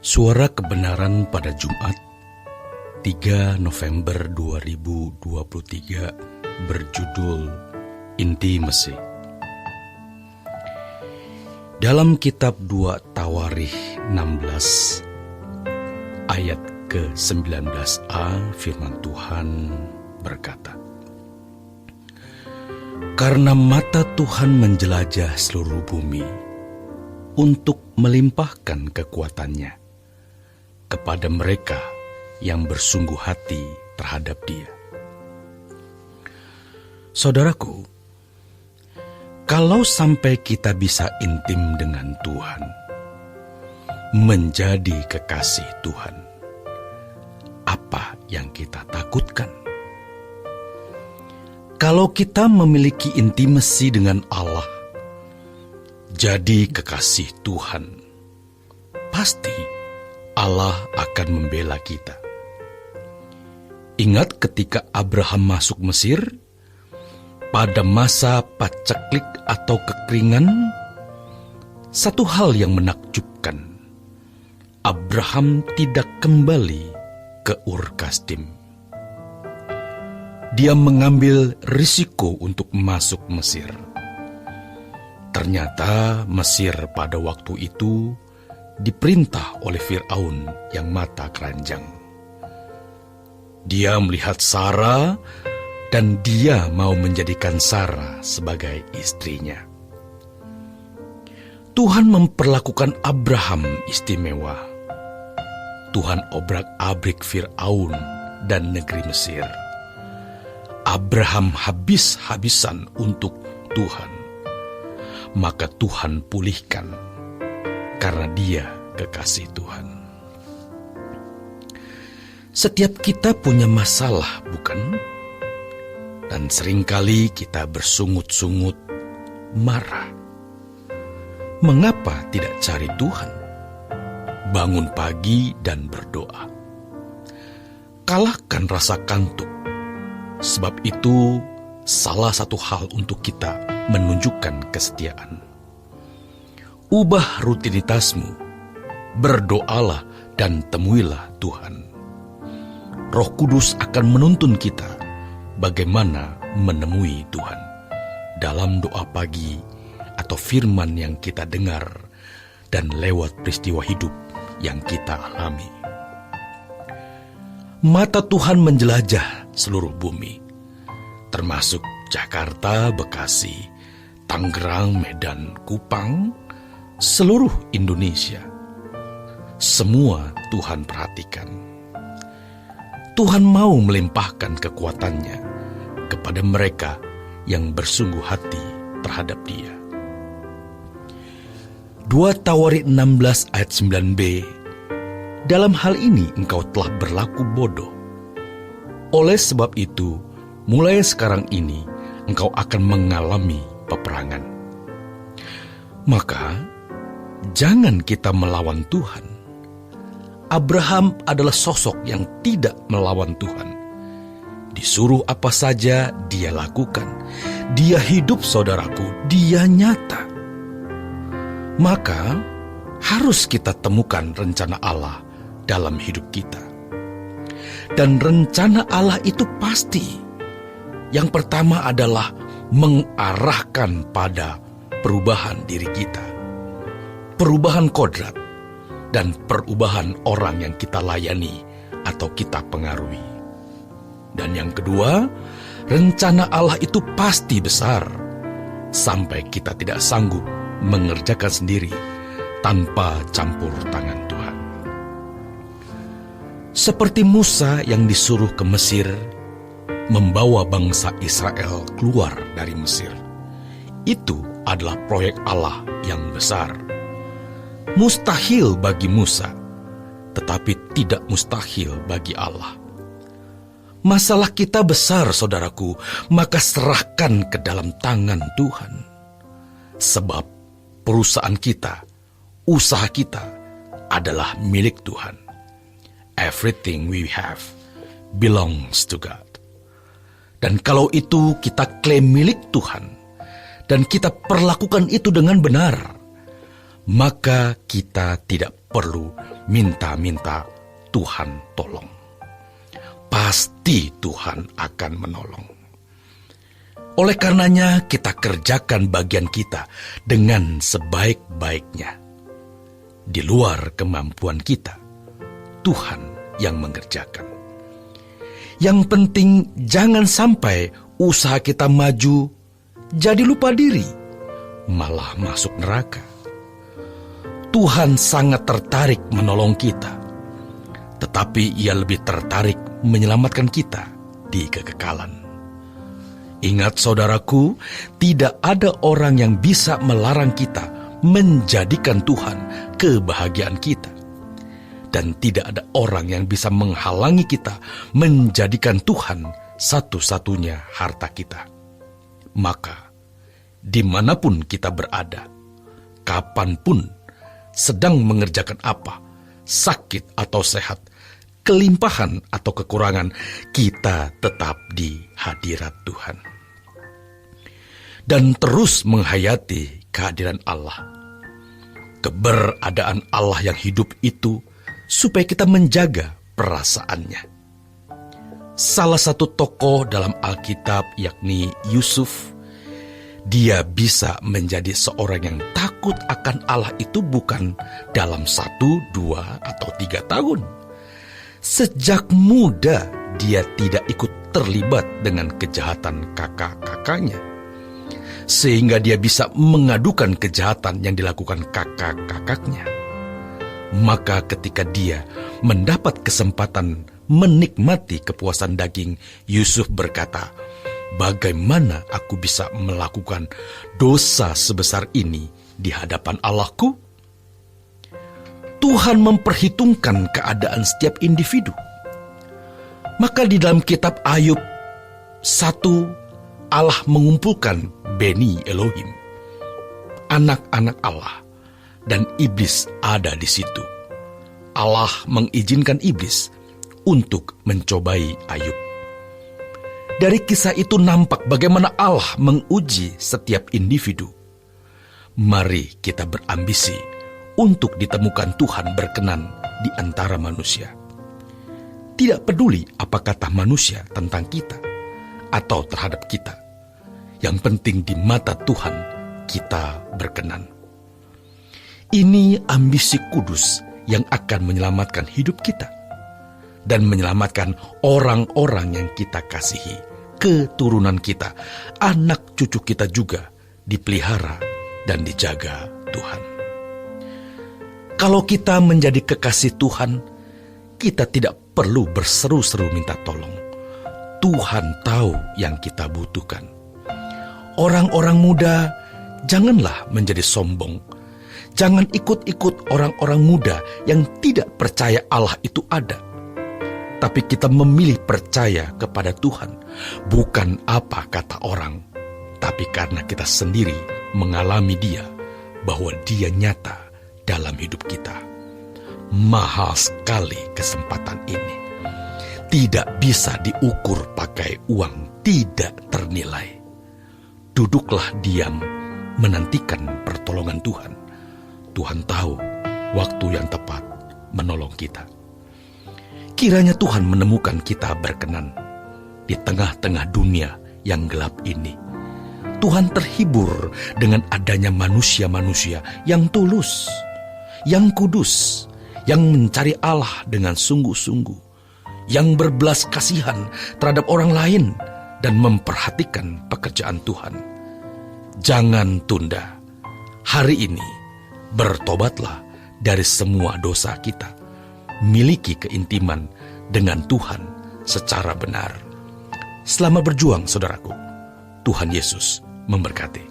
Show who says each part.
Speaker 1: Suara Kebenaran pada Jumat 3 November 2023 berjudul Intimasi. Dalam kitab 2 Tawarikh 16 ayat ke-19a firman Tuhan berkata, "Karena mata Tuhan menjelajah seluruh bumi untuk melimpahkan kekuatannya kepada mereka yang bersungguh hati terhadap Dia." Saudaraku, kalau sampai kita bisa intim dengan Tuhan, menjadi kekasih Tuhan, apa yang kita takutkan? Kalau kita memiliki intimasi dengan Allah, jadi kekasih Tuhan, pasti Allah akan membela kita. Ingat ketika Abraham masuk Mesir, pada masa paceklik atau kekeringan, satu hal yang menakjubkan, Abraham tidak kembali ke Ur Kasdim. Dia mengambil risiko untuk masuk Mesir. Ternyata Mesir pada waktu itu diperintah oleh Fir'aun yang mata keranjang. Dia melihat Sarah dan dia mau menjadikan Sarah sebagai istrinya. Tuhan memperlakukan Abraham istimewa. Tuhan obrak-abrik Fir'aun dan negeri Mesir. Abraham habis-habisan untuk Tuhan. Maka Tuhan pulihkan karena dia kekasih Tuhan. Setiap kita punya masalah, bukan? Dan seringkali kita bersungut-sungut, marah. Mengapa tidak cari Tuhan? Bangun pagi dan berdoa. Kalahkan rasa kantuk. Sebab itu salah satu hal untuk kita menunjukkan kesetiaan. Ubah rutinitasmu, berdoalah dan temuilah Tuhan. Roh Kudus akan menuntun kita bagaimana menemui Tuhan dalam doa pagi atau firman yang kita dengar dan lewat peristiwa hidup yang kita alami. Mata Tuhan menjelajah seluruh bumi, termasuk Jakarta, Bekasi, Tangerang, Medan, Kupang, seluruh Indonesia. Semua Tuhan perhatikan. Tuhan mau melimpahkan kekuatannya kepada mereka yang bersungguh hati terhadap Dia. 2 Tawarikh 16 ayat 9b, "Dalam hal ini engkau telah berlaku bodoh. Oleh sebab itu, mulai sekarang ini engkau akan mengalami peperangan." Maka jangan kita melawan Tuhan. Abraham adalah sosok yang tidak melawan Tuhan. Disuruh apa saja dia lakukan. Dia hidup, saudaraku, dia nyata. Maka harus kita temukan rencana Allah dalam hidup kita. Dan rencana Allah itu pasti. Yang pertama adalah mengarahkan pada perubahan diri kita, perubahan kodrat, dan perubahan orang yang kita layani atau kita pengaruhi. Dan yang kedua, rencana Allah itu pasti besar, sampai kita tidak sanggup mengerjakan sendiri tanpa campur tangan Tuhan. Seperti Musa yang disuruh ke Mesir, membawa bangsa Israel keluar dari Mesir. Itu adalah proyek Allah yang besar. Mustahil bagi Musa, tetapi tidak mustahil bagi Allah. Masalah kita besar, saudaraku, maka serahkan ke dalam tangan Tuhan. Sebab perusahaan kita, usaha kita adalah milik Tuhan. Everything we have belongs to God. Dan kalau itu kita klaim milik Tuhan, dan kita perlakukan itu dengan benar, maka kita tidak perlu minta-minta Tuhan tolong. Pasti Tuhan akan menolong. Oleh karenanya kita kerjakan bagian kita dengan sebaik-baiknya. Di luar kemampuan kita, Tuhan yang mengerjakan. Yang penting jangan sampai usaha kita maju jadi lupa diri, malah masuk neraka. Tuhan sangat tertarik menolong kita, tetapi Ia lebih tertarik menyelamatkan kita di kekekalan. Ingat saudaraku, tidak ada orang yang bisa melarang kita menjadikan Tuhan kebahagiaan kita. Dan tidak ada orang yang bisa menghalangi kita menjadikan Tuhan satu-satunya harta kita. Maka, dimanapun kita berada, kapanpun, sedang mengerjakan apa, sakit atau sehat, kelimpahan atau kekurangan, kita tetap di hadirat Tuhan. Dan terus menghayati kehadiran Allah. Keberadaan Allah yang hidup itu supaya kita menjaga perasaannya. Salah satu tokoh dalam Alkitab yakni Yusuf, dia bisa menjadi seorang yang takut akan Allah itu bukan dalam 1, 2, atau 3 tahun. Sejak muda dia tidak ikut terlibat dengan kejahatan kakak-kakaknya. Sehingga dia bisa mengadukan kejahatan yang dilakukan kakak-kakaknya. Maka ketika dia mendapat kesempatan menikmati kepuasan daging, Yusuf berkata, "Bagaimana aku bisa melakukan dosa sebesar ini di hadapan Allahku?" Tuhan memperhitungkan keadaan setiap individu. Maka di dalam kitab Ayub 1, Allah mengumpulkan Beni Elohim, anak-anak Allah, dan iblis ada di situ. Allah mengizinkan iblis untuk mencobai Ayub. Dari kisah itu nampak bagaimana Allah menguji setiap individu. Mari kita berambisi untuk ditemukan Tuhan berkenan di antara manusia. Tidak peduli apa kata manusia tentang kita atau terhadap kita. Yang penting di mata Tuhan kita berkenan. Ini ambisi kudus yang akan menyelamatkan hidup kita dan menyelamatkan orang-orang yang kita kasihi, keturunan kita, anak cucu kita juga dipelihara dan dijaga Tuhan. Kalau kita menjadi kekasih Tuhan, kita tidak perlu berseru-seru minta tolong. Tuhan tahu yang kita butuhkan. Orang-orang muda, janganlah menjadi sombong. Jangan ikut-ikut orang-orang muda yang tidak percaya Allah itu ada. Tapi kita memilih percaya kepada Tuhan, bukan apa kata orang, tapi karena kita sendiri mengalami Dia, bahwa Dia nyata dalam hidup kita. Mahal sekali kesempatan ini. Tidak bisa diukur pakai uang, tidak ternilai. Duduklah diam, menantikan pertolongan Tuhan. Tuhan tahu waktu yang tepat menolong kita. Kiranya Tuhan menemukan kita berkenan di tengah-tengah dunia yang gelap ini. Tuhan terhibur dengan adanya manusia-manusia yang tulus, yang kudus, yang mencari Allah dengan sungguh-sungguh, yang berbelas kasihan terhadap orang lain dan memperhatikan pekerjaan Tuhan. Jangan tunda. Hari ini bertobatlah dari semua dosa kita. Miliki keintiman dengan Tuhan secara benar. Selamat berjuang, saudaraku. Tuhan Yesus memberkati.